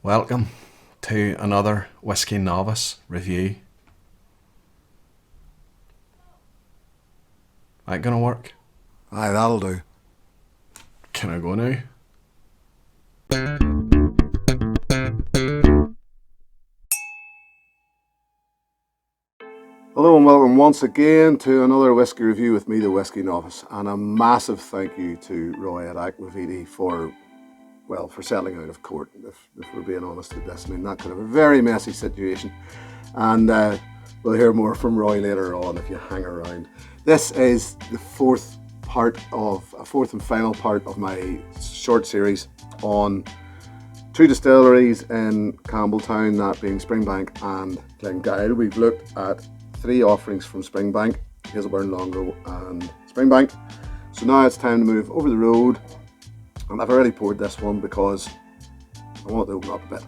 Welcome to another Whiskey Novice review. That gonna work? Aye, that'll do. Can I go now? Hello and welcome once again to another whiskey review with me, the Whiskey Novice, and a massive thank you to Roy at Aquaviti for settling out of court, if we're being honest with this. I mean, that could have a very messy situation, and we'll hear more from Roy later on if you hang around. This is the fourth and final part of my short series on two distilleries in Campbeltown, that being Springbank and Glengyle. We've looked at three offerings from Springbank, Hazelburn, Longrow and Springbank. So now it's time to move over the road, and I've already poured this one because I want to open up a bit.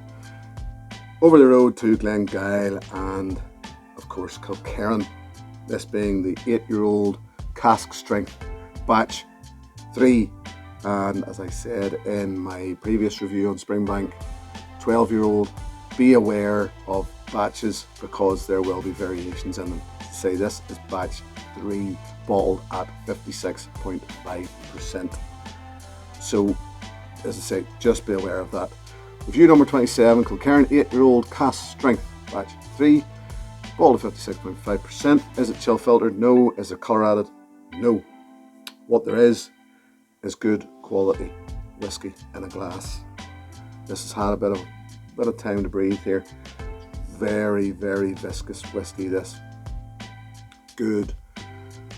Over the road to Glengyle and of course Kilkerran, this being the 8-year-old Cask Strength Batch 3, and as I said in my previous review on Springbank, 12-year-old, be aware of batches because there will be variations in them. Say this is batch 3 bottled at 56.5%. So as I say, just be aware of that. Review number 27, Kilkerran 8-year-old Cask Strength Batch 3, bottled at 56.5%. Is it chill filtered? No. Is there colour added? No. What there is good quality whiskey in a glass. This has had a bit of time to breathe here. Very, very viscous whiskey, this. Good,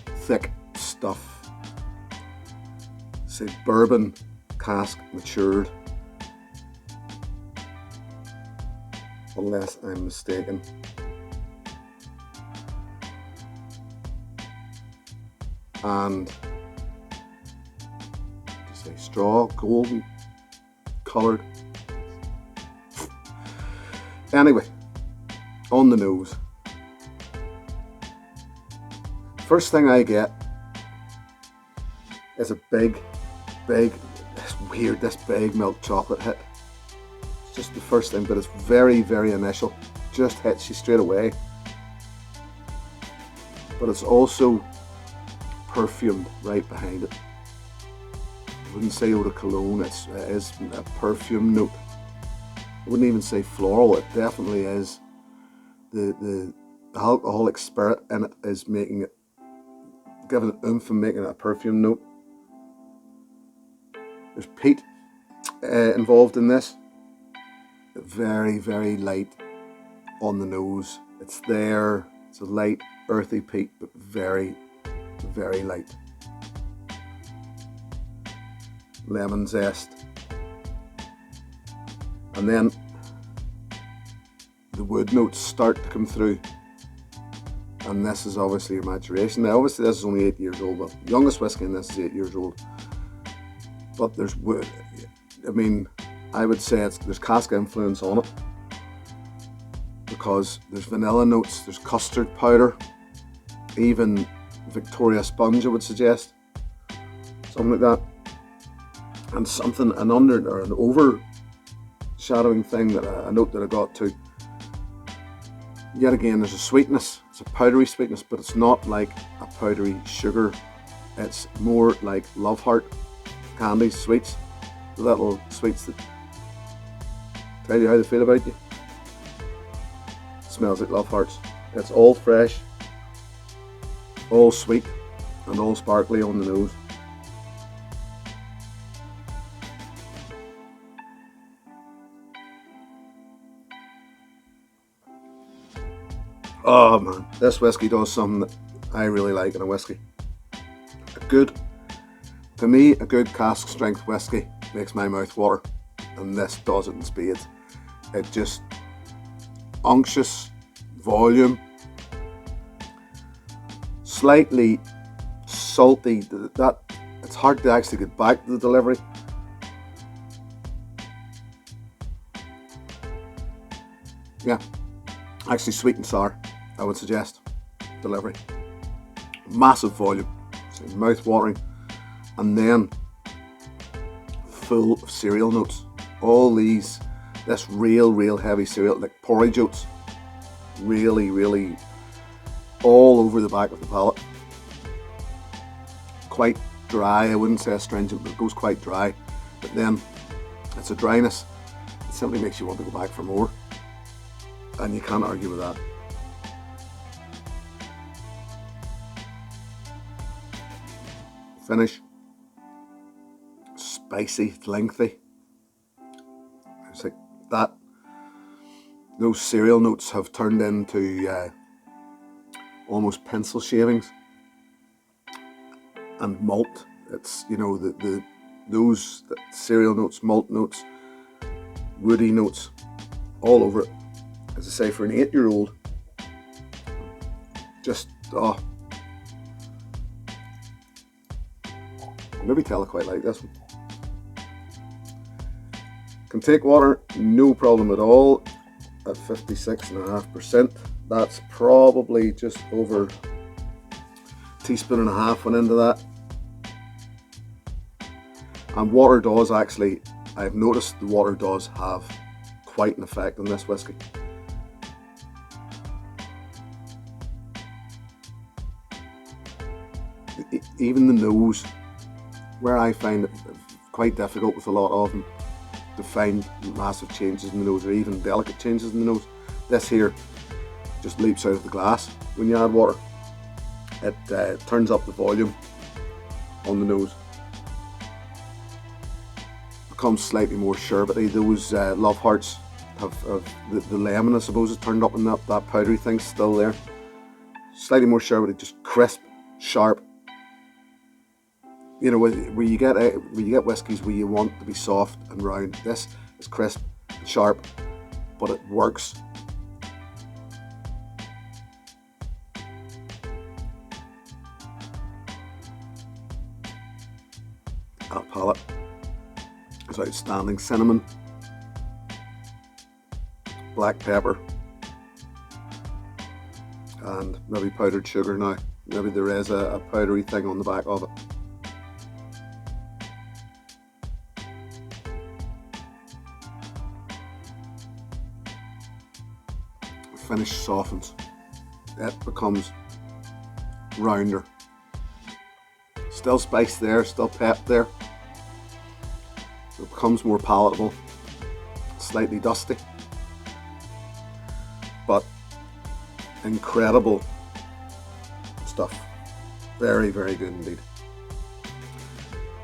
thick stuff. Say bourbon cask matured, unless I'm mistaken. And say straw, golden coloured. Anyway, on the nose, first thing I get is a big this big milk chocolate hit. It's just the first thing, but it's very, very initial. Just hits you straight away. But it's also perfumed right behind it. I wouldn't say eau de cologne, it is a perfume note. I wouldn't even say floral, it definitely is. The alcoholic spirit in it is making it, giving it oomph and making it a perfume note. There's peat involved in this. Very, very light on the nose. It's there, it's a light, earthy peat, but very, very light. Lemon zest. And then the wood notes start to come through. And this is obviously your maturation. Now obviously this is only 8 years old, but the youngest whiskey in this is 8 years old. But there's wood. I mean, I would say there's cask influence on it, because there's vanilla notes, there's custard powder, even Victoria sponge, I would suggest. Something like that. And something, an overshadowing thing, a note that I got to. Yet again, there's a sweetness. It's a powdery sweetness, but it's not like a powdery sugar. It's more like Love Heart candies, sweets, little sweets that tell you how they feel about you. It smells like Love Hearts. It's all fresh, all sweet, and all sparkly on the nose. Oh man, this whiskey does something that I really like in a whiskey. To me, a good cask strength whiskey makes my mouth water, and this does it in spades. It just, unctuous, volume, slightly salty. That it's hard to actually get back to the delivery. Yeah, actually sweet and sour, I would suggest. Delivery. Massive volume, so mouth watering, and then full of cereal notes. All these This real heavy cereal, like porridge oats, really all over the back of the palate. Quite dry, I wouldn't say astringent, but it goes quite dry. But then it's a dryness. It simply makes you want to go back for more. And you can't argue with that. Finish. Spicy, lengthy. It's like that. Those cereal notes have turned into almost pencil shavings. And malt. It's, you know, those cereal notes, malt notes, woody notes, all over it. As I say, for an 8-year-old, just, oh. Maybe tell I quite like this one. Can take water, no problem at all, at 56.5%. That's probably just over a teaspoon and a half went into that. And water does actually, I've noticed the water does have quite an effect on this whiskey. Even the nose, where I find it quite difficult with a lot of them to find massive changes in the nose or even delicate changes in the nose, this here just leaps out of the glass when you add water. It turns up the volume on the nose. Becomes slightly more sherbety. Those love hearts have the lemon, I suppose, is turned up, and that powdery thing's still there. Slightly more sherbety, just crisp, sharp. You know, where you get whiskies where you want to be soft and round. This is crisp and sharp, but it works. That palate is outstanding. Cinnamon, black pepper, and maybe powdered sugar now. Maybe there is a powdery thing on the back of it. Finish softens. It becomes rounder. Still spice there, still pep there. It becomes more palatable, slightly dusty, but incredible stuff. Very good indeed.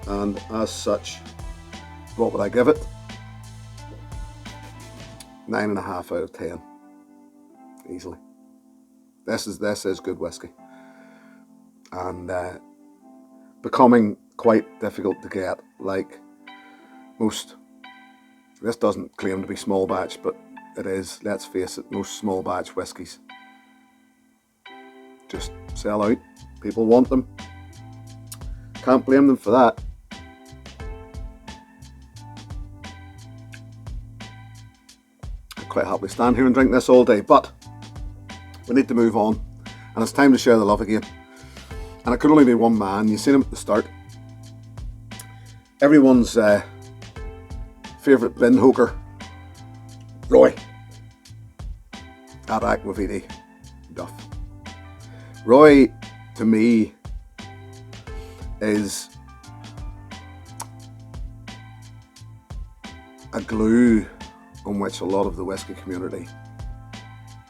And as such, what would I give it? 9.5 out of 10. Easily. This is good whiskey, and becoming quite difficult to get. Like most, this doesn't claim to be small batch, but it is. Let's face it, most small batch whiskies just sell out. People want them. Can't blame them for that. I'd quite happily stand here and drink this all day, but we need to move on, and it's time to share the love again. And it could only be one man. You've seen him at the start. Everyone's favourite bin hooker, Roy at Aquaviti Duff. Roy, to me, is a glue on which a lot of the whiskey community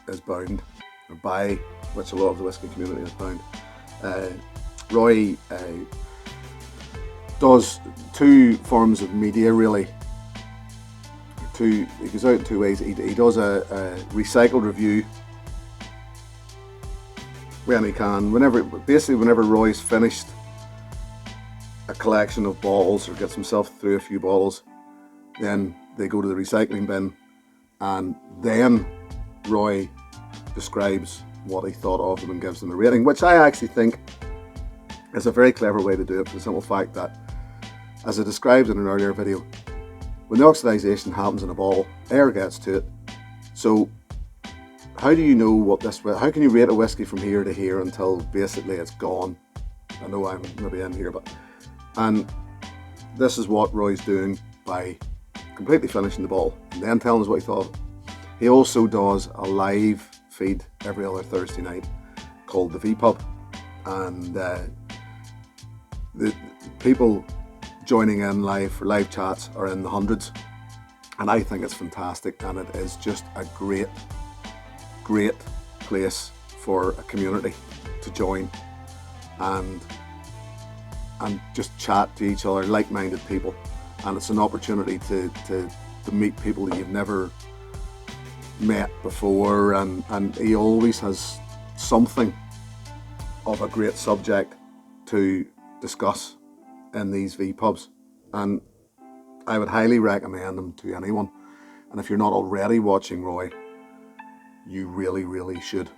is bound, or by which a lot of the whiskey community is bound. Roy does two forms of media, really. He goes out in two ways. He does a recycled review when he can. Whenever Roy's finished a collection of bottles or gets himself through a few bottles, then they go to the recycling bin, and then Roy describes what he thought of them and gives them a rating, which I actually think is a very clever way to do it, for the simple fact that, as I described in an earlier video, when the oxidization happens in a bottle, air gets to it. So how do you know how can you rate a whiskey from here to here until basically it's gone? I know I'm maybe in here, and this is what Roy's doing by completely finishing the bottle and then telling us what he thought. He also does a live feed every other Thursday night called the V-Pub, and the people joining in live for live chats are in the hundreds, and I think it's fantastic, and it is just a great place for a community to join and just chat to each other, like-minded people, and it's an opportunity to meet people that you've never met before, and he always has something of a great subject to discuss in these V-Pubs, and I would highly recommend them to anyone. And if you're not already watching Roy, you really should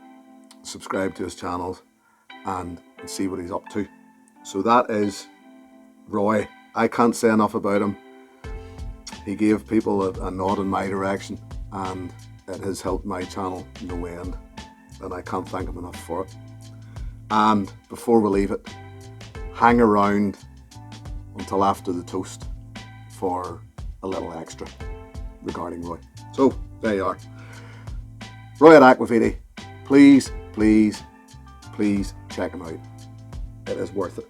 subscribe to his channels and see what he's up to. So that is Roy. I can't say enough about him. He gave people a nod in my direction, and it has helped my channel no end, and I can't thank him enough for it. And before we leave it, hang around until after the toast for a little extra regarding Roy. So there you are. Roy at Aquaviti. Please check him out. It is worth it.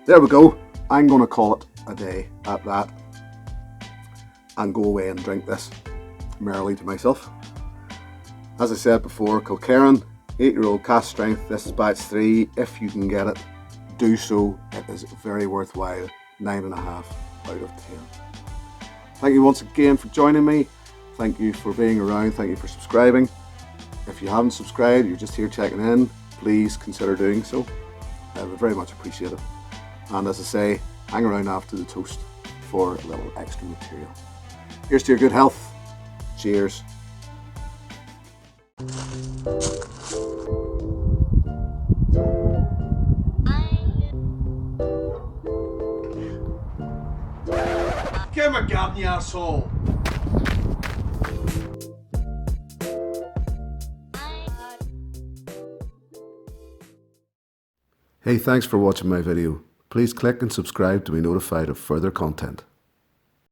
There we go. I'm going to call it a day at that and go away and drink this merrily to myself. As I said before, Kilkerran 8-year-old Cask Strength. This is batch 3. If you can get it, do so. It is very worthwhile. 9.5 out of 10. Thank you once again for joining me. Thank you for being around. Thank you for subscribing. If you haven't subscribed, you're just here checking in, please consider doing so. I would very much appreciate it. And as I say, hang around after the toast for a little extra material. Here's to your good health. Cheers. Give him a gab, you asshole! Hey, thanks for watching my video. Please click and subscribe to be notified of further content.